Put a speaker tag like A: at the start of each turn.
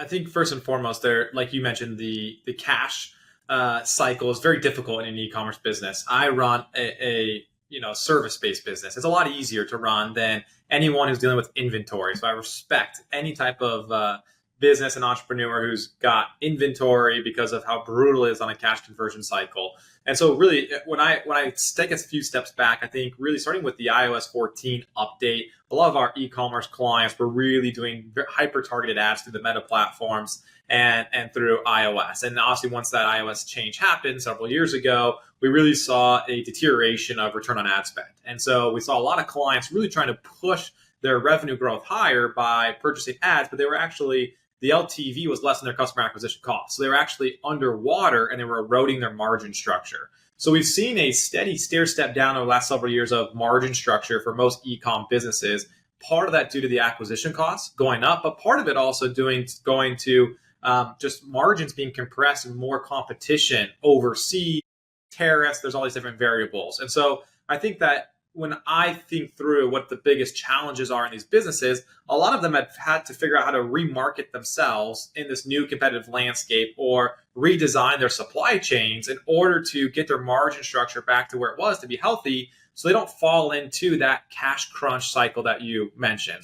A: I think first and foremost, there, like you mentioned, the cash cycle is very difficult in an e-commerce business. I run a service-based business. It's a lot easier to run than anyone who's dealing with inventory. So I respect any type of business and entrepreneur who's got inventory because of how brutal it is on a cash conversion cycle. And so really, when I take a few steps back, I think really starting with the iOS 14 update, a lot of our e-commerce clients were really doing hyper-targeted ads through the Meta platforms and through iOS. And obviously, once that iOS change happened several years ago, we really saw a deterioration of return on ad spend. And so we saw a lot of clients really trying to push their revenue growth higher by purchasing ads, but they were actually, the LTV was less than their customer acquisition cost. So they were actually underwater and they were eroding their margin structure. So we've seen a steady stair step down over the last several years of margin structure for most e-com businesses. Part of that due to the acquisition costs going up, but part of it also going to just margins being compressed and more competition overseas, tariffs, there's all these different variables. And so I think that when I think through what the biggest challenges are in these businesses, a lot of them have had to figure out how to remarket themselves in this new competitive landscape or redesign their supply chains in order to get their margin structure back to where it was to be healthy so they don't fall into that cash crunch cycle that you mentioned.